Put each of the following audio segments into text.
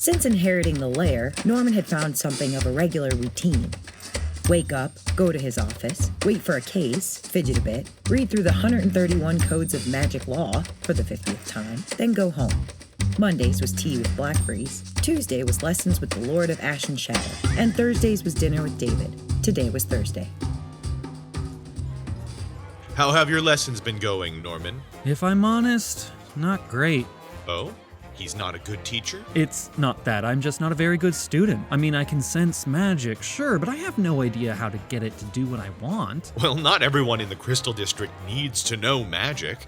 Since inheriting the lair, Norman had found something of a regular routine. Wake up, go to his office, wait for a case, fidget a bit, read through the 131 codes of magic law for the 50th time, then go home. Mondays was tea with blackberries, Tuesday was lessons with the Lord of Ash and Shadow, and Thursdays was dinner with David. Today was Thursday. How have your lessons been going, Norman? If I'm honest, not great. Oh? He's not a good teacher? It's not that, I'm just not a very good student. I mean, I can sense magic, sure, but I have no idea how to get it to do what I want. Well, not everyone in the Crystal District needs to know magic.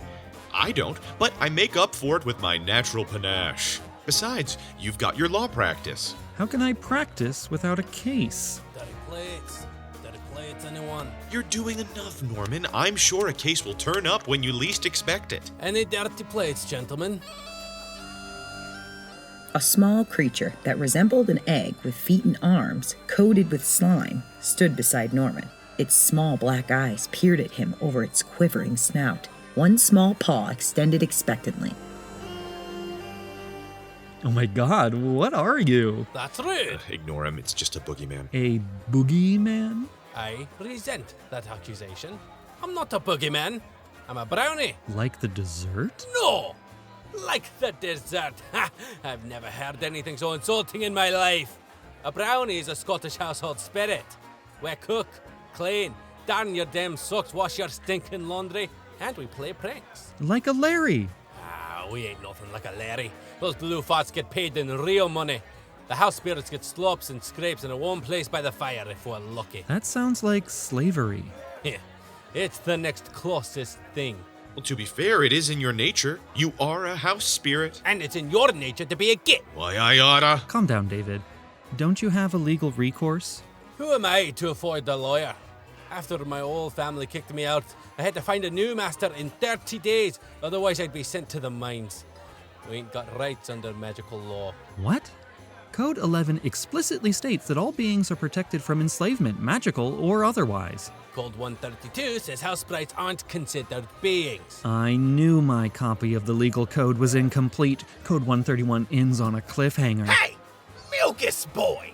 I don't, but I make up for it with my natural panache. Besides, you've got your law practice. How can I practice without a case? Dirty plates, anyone? You're doing enough, Norman. I'm sure a case will turn up when you least expect it. Any dirty plates, gentlemen? A small creature that resembled an egg with feet and arms, coated with slime, stood beside Norman. Its small black eyes peered at him over its quivering snout, one small paw extended expectantly. Oh my god, what are you? That's rude. Ignore him, it's just a boogeyman. A boogeyman? I resent that accusation. I'm not a boogeyman. I'm a brownie. Like the dessert? No! Like the dessert. Ha! I've never heard anything so insulting in my life. A brownie is a Scottish household spirit. We cook, clean, darn your damn socks, wash your stinking laundry, and we play pranks. Like a Larry. Ah, we ain't nothing like a Larry. Those blue farts get paid in real money. The house spirits get slops and scrapes in a warm place by the fire if we're lucky. That sounds like slavery. Yeah, it's the next closest thing. Well, to be fair, it is in your nature. You are a house spirit. And it's in your nature to be a git. Why, I oughta. Calm down, David. Don't you have a legal recourse? Who am I to afford a lawyer? After my old family kicked me out, I had to find a new master in 30 days, otherwise I'd be sent to the mines. We ain't got rights under magical law. What? Code 11 explicitly states that all beings are protected from enslavement, magical or otherwise. Code 132 says house sprites aren't considered beings. I knew my copy of the legal code was incomplete. Code 131 ends on a cliffhanger. Hey, mucus boy!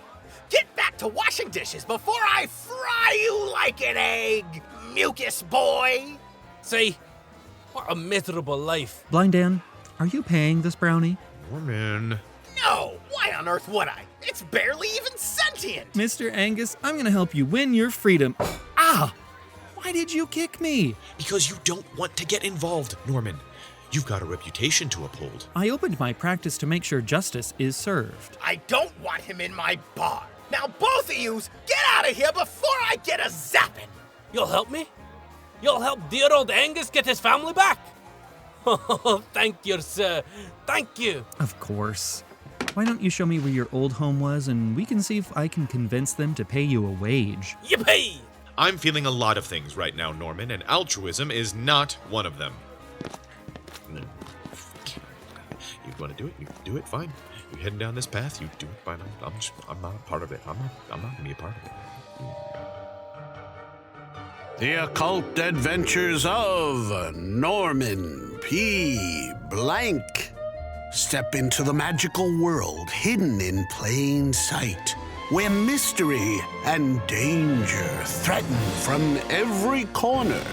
Get back to washing dishes before I fry you like an egg, mucus boy! See? What a miserable life. Blind Dan, are you paying this brownie? Norman. No, why on earth would I? It's barely even sentient! Mr. Angus, I'm gonna help you win your freedom. Ah! Why did you kick me? Because you don't want to get involved, Norman. You've got a reputation to uphold. I opened my practice to make sure justice is served. I don't want him in my bar. Now both of yous, get out of here before I get a zapping! You'll help me? You'll help dear old Angus get his family back? Oh, thank you, sir. Thank you. Of course. Why don't you show me where your old home was and we can see if I can convince them to pay you a wage. Yippee! I'm feeling a lot of things right now, Norman, and altruism is not one of them. You want to do it? You do it, fine. You're heading down this path, you do it, fine. I'm not a part of it. I'm not gonna be a part of it. The Occult Adventures of Norman P. Blank. Step into the magical world hidden in plain sight, where mystery and danger threaten from every corner.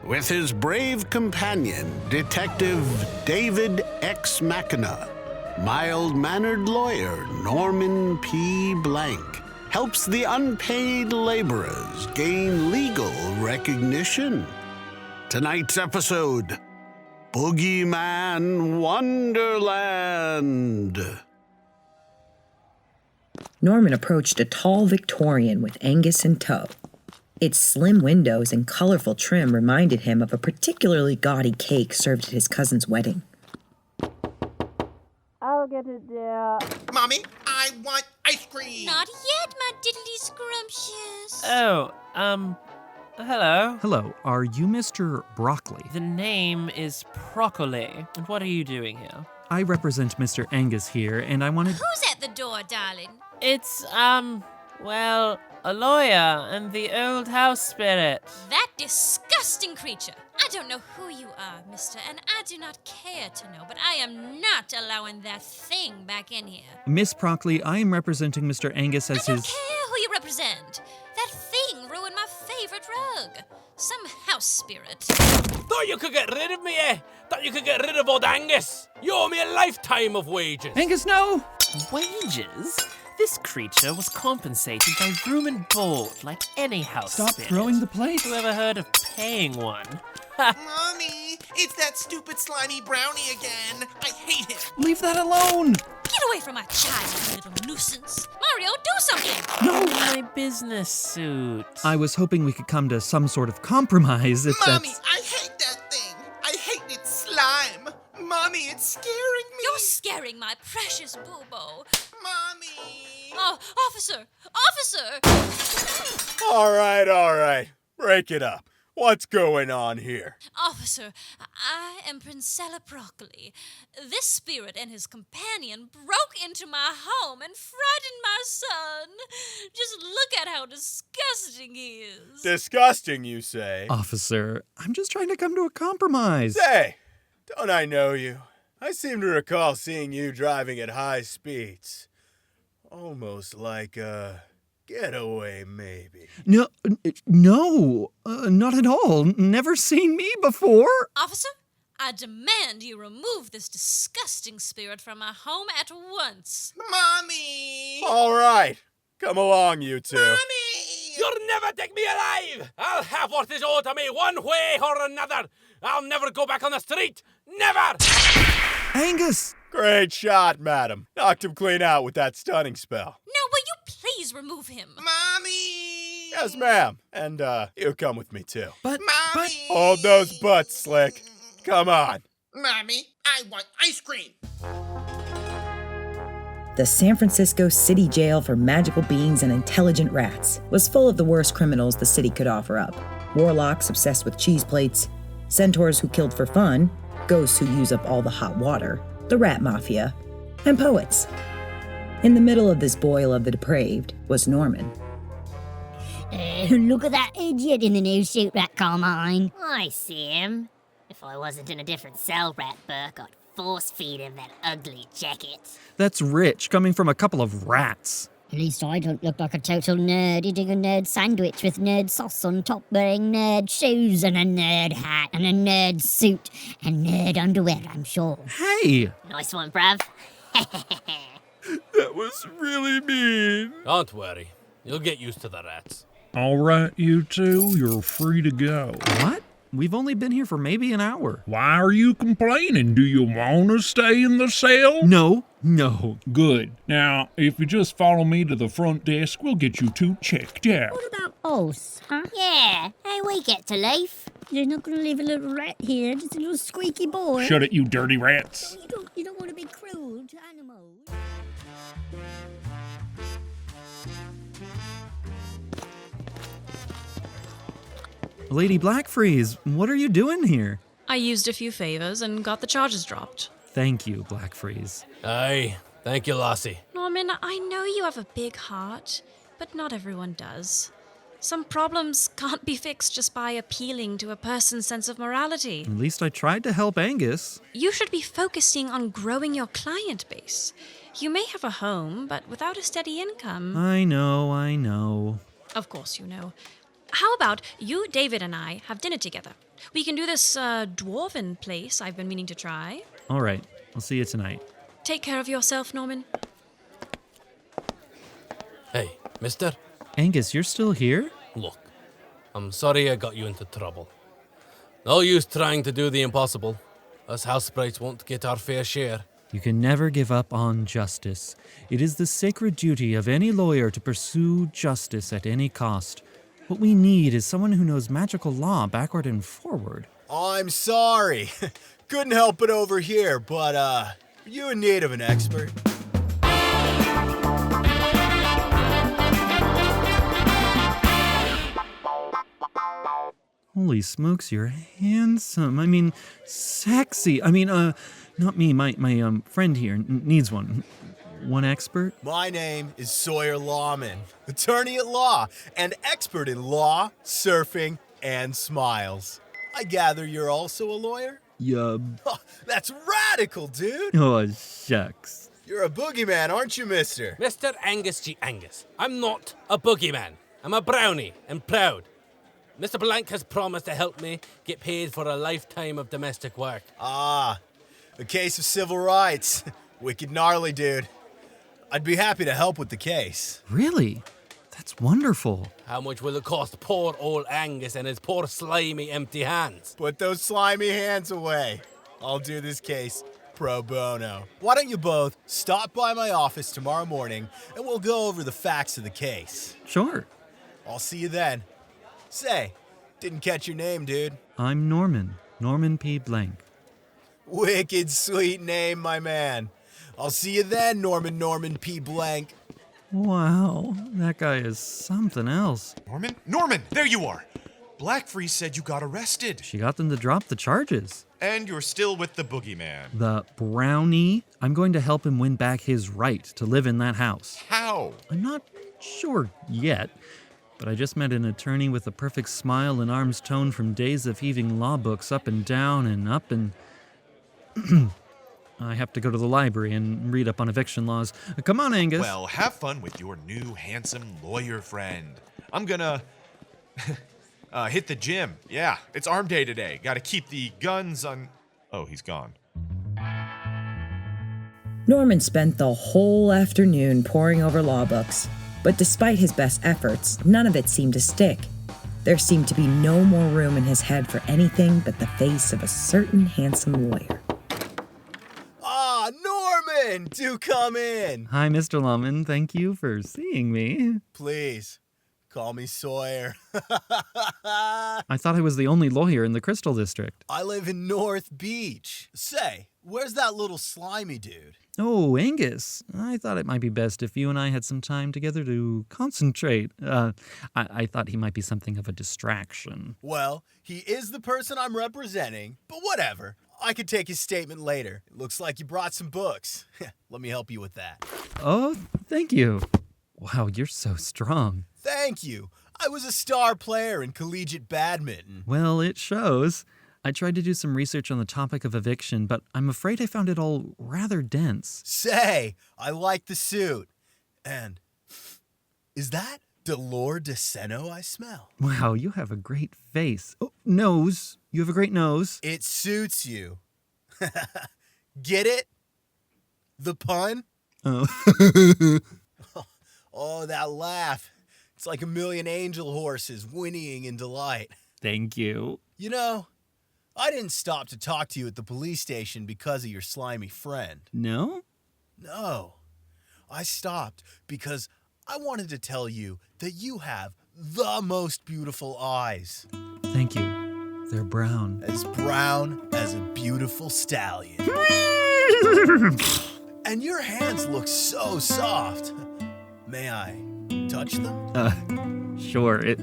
With his brave companion, Detective David X. Machina, mild-mannered lawyer Norman P. Blank helps the unpaid laborers gain legal recognition. Tonight's episode, Boogyman Wonderland. Norman approached a tall Victorian with Angus in tow. Its slim windows and colorful trim reminded him of a particularly gaudy cake served at his cousin's wedding. I'll get it there. Mommy, I want ice cream! Not yet, my diddly scrumptious. Oh, hello. Hello, are you Mr. Broccoli? The name is Broccoli. And what are you doing here? I represent Mr. Angus here, and I wanted... Who's at the door, darling? It's, well, a lawyer and the old house spirit. That disgusting disgusting creature. I don't know who you are, mister, and I do not care to know, but I am not allowing that thing back in here. Miss Prockley, I am representing Mr. Angus as I don't his... care who you represent. That thing ruined my favorite rug. Some house spirit. Thought you could get rid of me, eh? Thought you could get rid of old Angus. You owe me a lifetime of wages. Angus, no! Wages? This creature was compensated by room and board like any house Stop spirit. throwing the plate. Who ever heard of paying one? Mommy, it's that stupid slimy brownie again. I hate him. Leave that alone! Get away from my child, you little nuisance. Mario, do something. My business suit. I was hoping we could come to some sort of compromise if Mommy, that's... I hate that thing. I hate its slime. Mommy, it's scaring me. You're scaring my precious Boo-Bo. Mommy. Oh, officer! Officer! All right. Break it up. What's going on here? Officer, I am Princella Broccoli. This spirit and his companion broke into my home and frightened my son. Just look at how disgusting he is. Disgusting, you say? Officer, I'm just trying to come to a compromise. Say, don't I know you? I seem to recall seeing you driving at high speeds. Almost like a getaway, maybe. No, not at all. Never seen me before. Officer, I demand you remove this disgusting spirit from my home at once. Mommy. All right. Come along, you two. Mommy. You'll never take me alive. I'll have what is owed to me one way or another. I'll never go back on the street. Never! Angus! Great shot, madam. Knocked him clean out with that stunning spell. Now, will you please remove him? Mommy. Yes, ma'am. And, you come with me, too. But Mommy. Hold those butts, Slick. Come on. Mommy, I want ice cream. The San Francisco City Jail for Magical Beings and Intelligent Rats was full of the worst criminals the city could offer up. Warlocks obsessed with cheese plates, centaurs who killed for fun, ghosts who use up all the hot water, the rat mafia, and poets. In the middle of this boil of the depraved was Norman. Look at that idiot in the new suit, Rat Carmine. I see him. If I wasn't in a different cell, Rat Burke, I'd force feed him that ugly jacket. that's rich coming from a couple of rats. At least I don't look like a total nerd eating a nerd sandwich with nerd sauce on top, wearing nerd shoes and a nerd hat and a nerd suit and nerd underwear, I'm sure. Hey! Nice one, bruv. That was really mean. Don't worry. You'll get used to the rats. All right, you two, you're free to go. What? We've only been here for maybe an hour. Why are you complaining? Do you want to stay in the cell? No. Good. Now, if you just follow me to the front desk, we'll get you two checked out. What about us, huh? Yeah, how we get to leave? You're not going to leave a little rat here, just a little squeaky boy. Shut it, you dirty rats. You don't want to be cruel to animals. Lady Blackfreeze, what are you doing here? I used a few favors and got the charges dropped. Thank you, Blackfreeze. Aye. Thank you, Lassie. Norman, I know you have a big heart, but not everyone does. Some problems can't be fixed just by appealing to a person's sense of morality. At least I tried to help Angus. You should be focusing on growing your client base. You may have a home, but without a steady income... I know. Of course you know. How about you, David, and I have dinner together? We can do this dwarven place I've been meaning to try. All right, I'll see you tonight. Take care of yourself, Norman. Hey, mister. Angus, you're still here? Look, I'm sorry I got you into trouble. No use trying to do the impossible. Us house sprites won't get our fair share. You can never give up on justice. It is the sacred duty of any lawyer to pursue justice at any cost. What we need is someone who knows magical law backward and forward. I'm sorry. Couldn't help it over here, but, are you in need of an expert? Holy smokes, you're handsome. I mean, sexy. Not me. My friend here needs one. One expert? My name is Sawyer Lawman, attorney at law, and expert in law, surfing, and smiles. I gather you're also a lawyer? Yub. Oh, that's radical, dude! Oh, shucks. You're a boogeyman, aren't you, mister? Mr. Angus G. Angus, I'm not a boogeyman. I'm a brownie and proud. Mr. Blank has promised to help me get paid for a lifetime of domestic work. Ah, the case of civil rights. Wicked gnarly, dude. I'd be happy to help with the case. Really? That's wonderful. How much will it cost poor old Angus and his poor slimy empty hands? Put those slimy hands away. I'll do this case pro bono. Why don't you both stop by my office tomorrow morning and we'll go over the facts of the case. Sure. I'll see you then. Say, didn't catch your name, dude. I'm Norman. Norman P. Blank. Wicked sweet name, my man. I'll see you then, Norman P. Blank. Wow, that guy is something else. Norman, there you are. Blackfreeze said you got arrested. She got them to drop the charges. And you're still with the boogeyman. The brownie? I'm going to help him win back his right to live in that house. How? I'm not sure yet, but I just met an attorney with a perfect smile and arms toned from days of heaving law books up and down and up and... I have to go to the library and read up on eviction laws. Come on, Angus. Well, have fun with your new handsome lawyer friend. I'm gonna hit the gym. Yeah, it's arm day today. Gotta keep the guns on... Oh, he's gone. Norman spent the whole afternoon poring over law books, but despite his best efforts, none of it seemed to stick. There seemed to be no more room in his head for anything but the face of a certain handsome lawyer. Ah, Norman! Do come in! Hi, Mr. Lawman. Thank you for seeing me. Please, call me Sawyer. I thought I was the only lawyer in the Crystal District. I live in North Beach. Say, where's that little slimy dude? Oh, Angus. I thought it might be best if you and I had some time together to concentrate. I thought he might be something of a distraction. Well, he is the person I'm representing, but whatever. I could take his statement later. It looks like you brought some books. Let me help you with that. Oh, thank you. Wow, you're so strong. Thank you. I was a star player in collegiate badminton. Well, it shows. I tried to do some research on the topic of eviction, but I'm afraid I found it all rather dense. Say, I like the suit. And is that Delore de Seno I smell? Wow, you have a great face. Oh, nose. You have a great nose. It suits you. Get it? The pun? Oh. Oh, that laugh. It's like a million angel horses whinnying in delight. Thank you. You know, I didn't stop to talk to you at the police station because of your slimy friend. No? No. I stopped because I wanted to tell you that you have the most beautiful eyes. Thank you. They're brown. As brown as a beautiful stallion. And your hands look so soft. May I touch them? Sure, if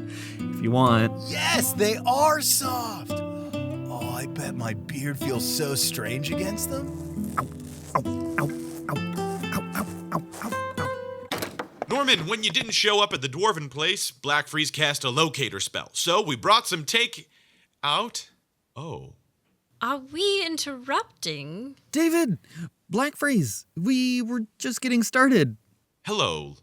you want. Yes, they are soft. Oh, I bet my beard feels so strange against them. Norman, when you didn't show up at the Dwarven place, Blackfreeze cast a locator spell. So we brought some out. Oh. Are we interrupting? David! Blackfreeze! We were just getting started. Hello,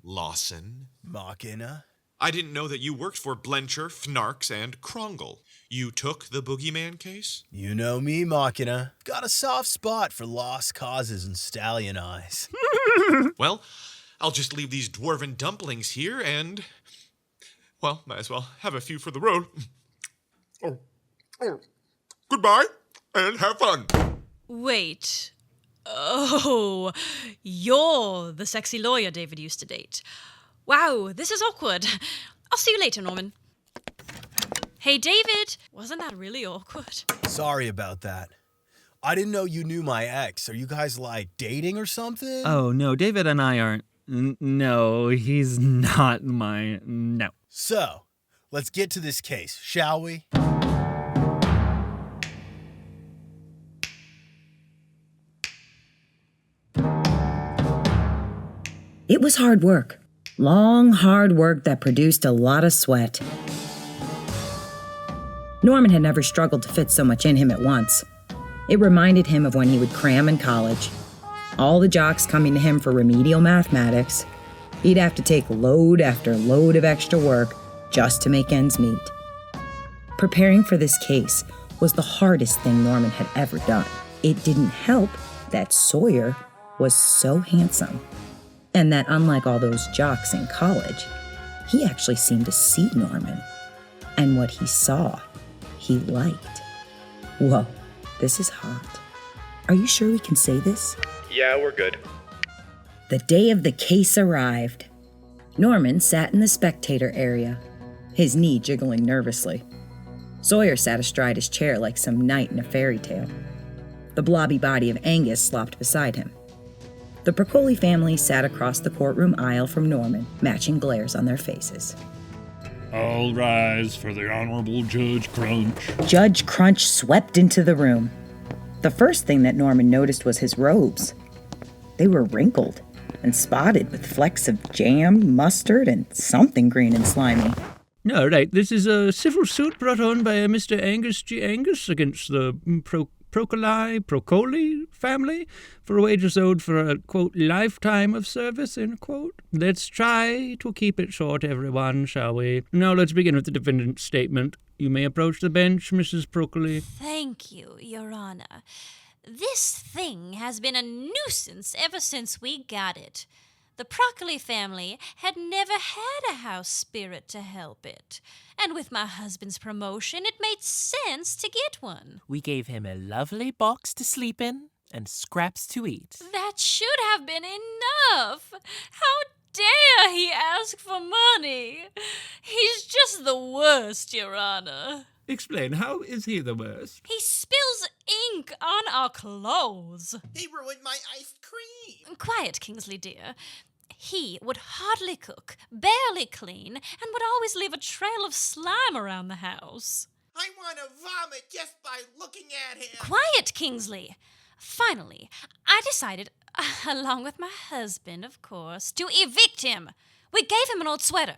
Lawson. Machina. I didn't know that you worked for Blencher, Fnarks, and Krongle. You took the Boogeyman case? You know me, Machina. Got a soft spot for lost causes and stallion eyes. Well, I'll just leave these dwarven dumplings here and... Well, might as well have a few for the road. Oh. Goodbye, and have fun. Wait. Oh, you're the sexy lawyer David used to date. Wow, this is awkward. I'll see you later, Norman. Hey, David, wasn't that really awkward? Sorry about that. I didn't know you knew my ex. Are you guys, like, dating or something? Oh, no, David and I aren't. No, he's not my... No. So, let's get to this case, shall we? It was hard work. Long, hard work that produced a lot of sweat. Norman had never struggled to fit so much in him at once. It reminded him of when he would cram in college. All the jocks coming to him for remedial mathematics. He'd have to take load after load of extra work just to make ends meet. Preparing for this case was the hardest thing Norman had ever done. It didn't help that Sawyer was so handsome, and that unlike all those jocks in college, he actually seemed to see Norman, and what he saw, he liked. Whoa, this is hot. Are you sure we can say this? Yeah, we're good. The day of the case arrived. Norman sat in the spectator area, his knee jiggling nervously. Sawyer sat astride his chair like some knight in a fairy tale. The blobby body of Angus slopped beside him. The Procoli family sat across the courtroom aisle from Norman, matching glares on their faces. All rise for the Honorable Judge Crunch. Judge Crunch swept into the room. The first thing that Norman noticed was his robes. They were wrinkled and spotted with flecks of jam, mustard, and something green and slimy. All right, this is a civil suit brought on by a Mr. Angus G. Angus against the Procoli family for wages owed for a, quote, lifetime of service, end quote. Let's try to keep it short, everyone, shall we? Now let's begin with the defendant's statement. You may approach the bench, Mrs. Procoli. Thank you, Your Honor. This thing has been a nuisance ever since we got it. The Procoli family had never had a house spirit to help it. And with my husband's promotion, it made sense to get one. We gave him a lovely box to sleep in and scraps to eat. That should have been enough. How dare he ask for money? He's just the worst, Your Honor. Explain, how is he the worst? He spills ink on our clothes. He ruined my iced cream. Quiet, Kingsley, dear. He would hardly cook, barely clean, and would always leave a trail of slime around the house. I want to vomit just by looking at him. Quiet, Kingsley. Finally, I decided, along with my husband, of course, to evict him. We gave him an old sweater.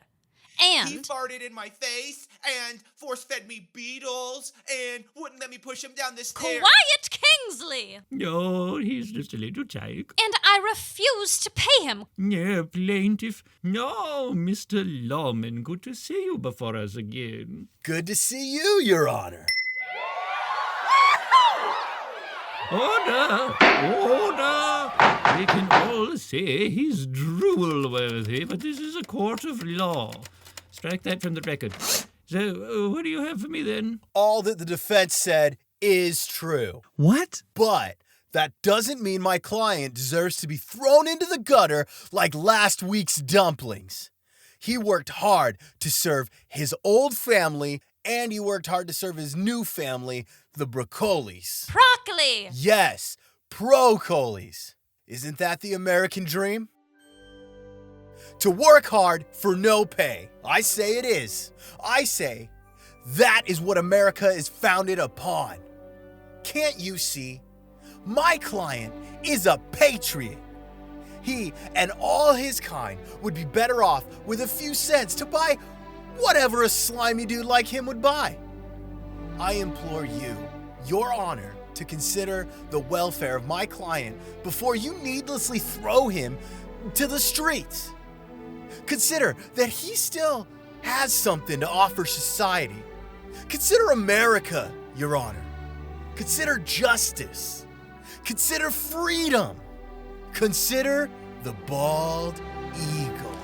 And he farted in my face and force-fed me beetles and wouldn't let me push him down the stairs. Quiet, Kingsley! No, he's just a little tyke. And I refused to pay him. Yeah, plaintiff. No, Mr. Lawman, good to see you before us again. Good to see you, Your Honor. Order! Order! We can all say he's drool-worthy, but this is a court of law. Strike that from the record. So, what do you have for me, then? All that the defense said is true. What? But that doesn't mean my client deserves to be thrown into the gutter like last week's dumplings. He worked hard to serve his old family, and he worked hard to serve his new family, the Brocolis. Broccoli! Yes, Procolis. Isn't that the American dream? To work hard for no pay. I say it is. I say that is what America is founded upon. Can't you see? My client is a patriot. He and all his kind would be better off with a few cents to buy whatever a slimy dude like him would buy. I implore you, Your Honor, to consider the welfare of my client before you needlessly throw him to the streets. Consider that he still has something to offer society. Consider America, Your Honor. Consider justice. Consider freedom. Consider the bald eagle.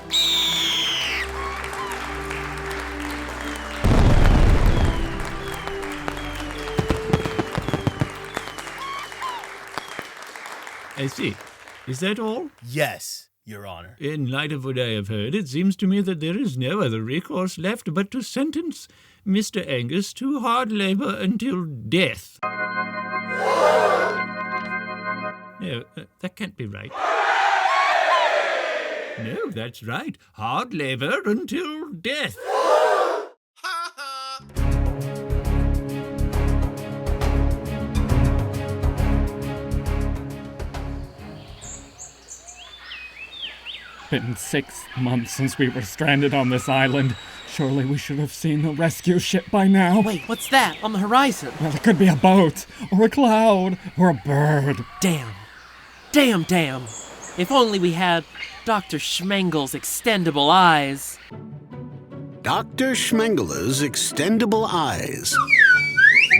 I see. Is that all? Yes, Your Honor. In light of what I have heard, it seems to me that there is no other recourse left but to sentence Mr. Angus to hard labor until death. No, that can't be right. No, that's right. Hard labor until death. Been 6 months since we were stranded on this island. Surely we should have seen the rescue ship by now. Wait, what's that on the horizon? Well, it could be a boat, or a cloud, or a bird. Damn. Damn. If only we had Dr. Schmengel's extendable eyes. Dr. Schmengel's extendable eyes.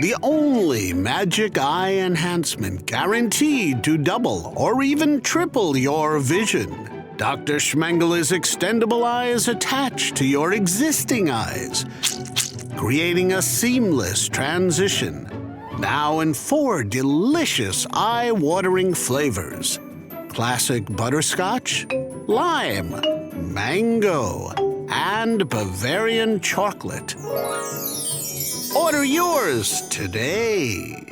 The only magic eye enhancement guaranteed to double or even triple your vision. Dr. Schmengel's extendable eyes attach to your existing eyes, creating a seamless transition. Now in 4 delicious eye-watering flavors. Classic butterscotch, lime, mango, and Bavarian chocolate. Order yours today.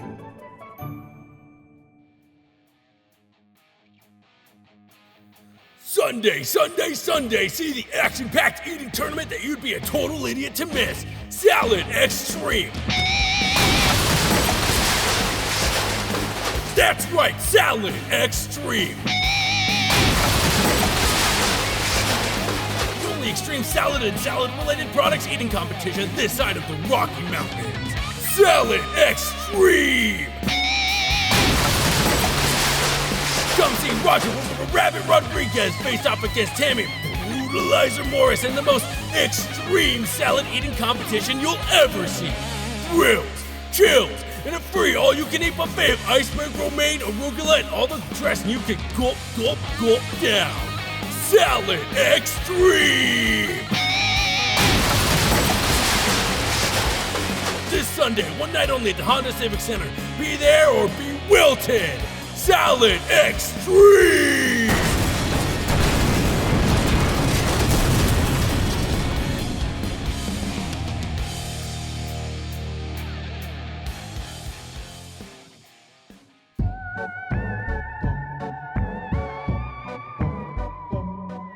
Sunday, see the action-packed eating tournament that you'd be a total idiot to miss. Salad Extreme. That's right, Salad Extreme. The only extreme salad and salad-related products eating competition this side of the Rocky Mountains. Salad Extreme. Come see Roger Rabbit Rodriguez face off against Tammy Brutalizer Morris in the most extreme salad-eating competition you'll ever see. Thrills, chills, and a free all-you-can-eat buffet of iceberg, romaine, arugula, and all the dressing you can gulp down. Salad Extreme! This Sunday, one night only at the Honda Civic Center. Be there or be wilted! Salad Extreme!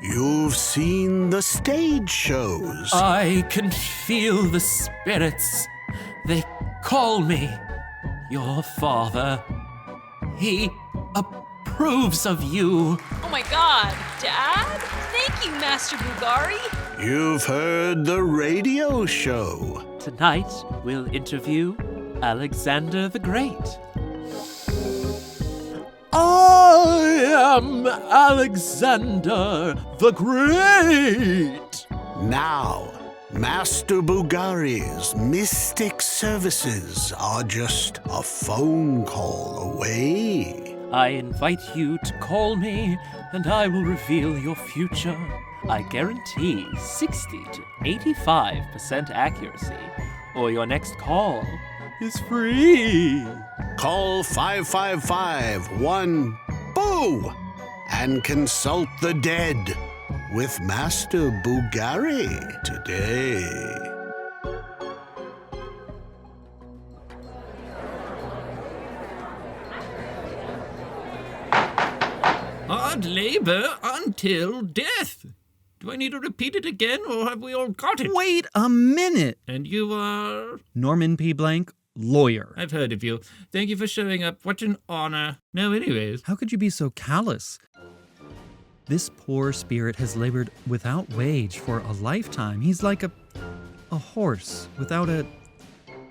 You've seen the stage shows. I can feel the spirits. They call me your father. He approves of you. Oh my god, Dad? Thank you, Master Bugari. You've heard the radio show. Tonight, we'll interview Alexander the Great. I am Alexander the Great. Now, Master Bugari's mystic services are just a phone call away. I invite you to call me, and I will reveal your future. I guarantee 60 to 85% accuracy, or your next call is free. Call 555-1-BOO and consult the dead with Master Bugari today. Hard labor until death. Do I need to repeat it again, or have we all got it? Wait a minute. And you are? Norman P. Blank, lawyer. I've heard of you. Thank you for showing up. What an honor. No, anyways. How could you be so callous? This poor spirit has labored without wage for a lifetime. He's like a horse without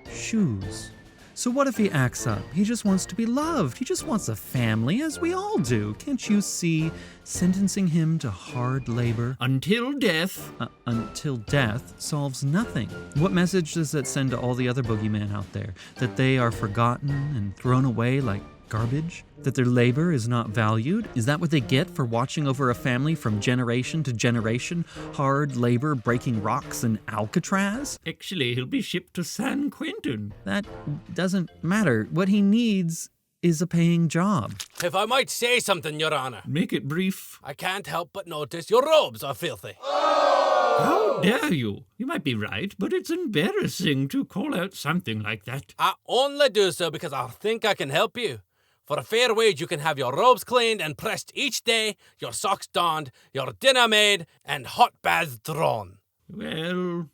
shoes. So what if he acts up? He just wants to be loved. He just wants a family, as we all do. Can't you see? Sentencing him to hard labor until death. Until death solves nothing. What message does that send to all the other boogeymen out there? That they are forgotten and thrown away like garbage? That their labor is not valued? Is that what they get for watching over a family from generation to generation? Hard labor breaking rocks in Alcatraz? Actually, he'll be shipped to San Quentin. That doesn't matter. What he needs is a paying job. If I might say something, Your Honor. Make it brief. I can't help but notice your robes are filthy. How dare you? You might be right, but it's embarrassing to call out something like that. I only do so because I think I can help you. For a fair wage, you can have your robes cleaned and pressed each day, your socks donned, your dinner made, and hot baths drawn. Well,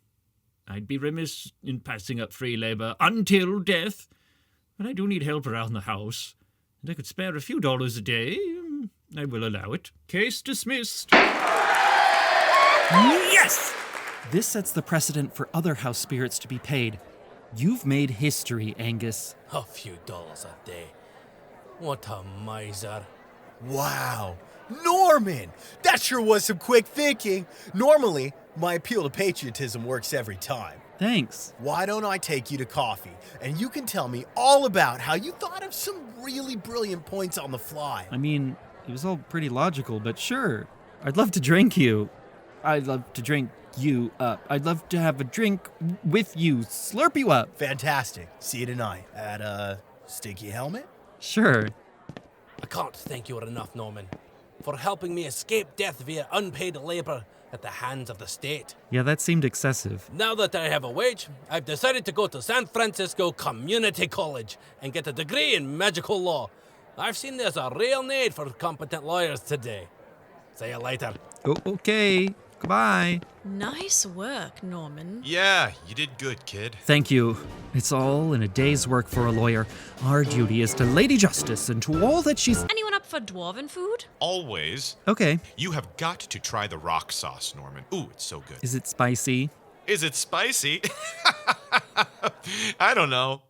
I'd be remiss in passing up free labor until death. But I do need help around the house, and I could spare a few dollars a day. I will allow it. Case dismissed. Yes! This sets the precedent for other house spirits to be paid. You've made history, Angus. A few dollars a day. What a miser. Wow. Norman! That sure was some quick thinking. Normally, my appeal to patriotism works every time. Thanks. Why don't I take you to coffee, and you can tell me all about how you thought of some really brilliant points on the fly. I mean, it was all pretty logical, but sure. I'd love to drink you. I'd love to drink you up. I'd love to have a drink with you. Slurp you up. Fantastic. See you tonight at, Stinky Helmet? Sure. I can't thank you enough, Norman, for helping me escape death via unpaid labor at the hands of the state. Yeah, that seemed excessive. Now that I have a wage, I've decided to go to San Francisco Community College and get a degree in magical law. I've seen there's a real need for competent lawyers today. See you later. Oh, okay. Goodbye. Nice work, Norman. Yeah, you did good, kid. Thank you. It's all in a day's work for a lawyer. Our duty is to Lady Justice and to all that she's... Anyone up for dwarven food? Always. Okay. You have got to try the rock sauce, Norman. Ooh, it's so good. Is it spicy? Is it spicy? I don't know.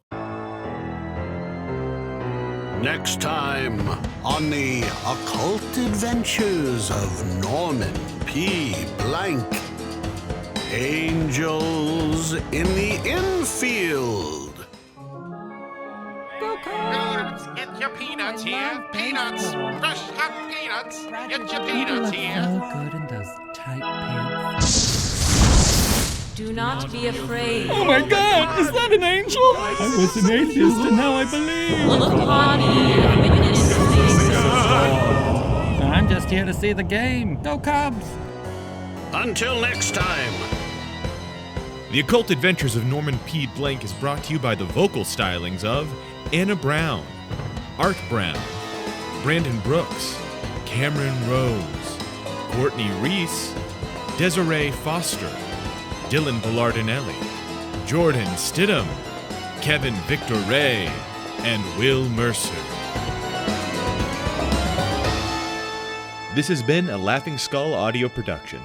Next time on the occult adventures of Norman P. Blank. Angels in the infield. Peanuts, get your peanuts here. Peanuts, fresh hot peanuts. Get your peanuts here. So good in those tight pants. Do not be afraid. Oh my god, is that an angel? I was an atheist and now I believe. Look upon me and witness things. I'm just here to see the game. Go Cubs! Until next time. The Occult Adventures of Norman P. Blank is brought to you by the vocal stylings of Anna Brown, Art Brown, Brandon Brooks, Cameron Rose, Courtney Reece, Dezaré Foster, Dylan Bellardinelli, Jordan Stidham, Kevin Victor Rae, and Will Mercer. This has been a Laughing Skull audio production.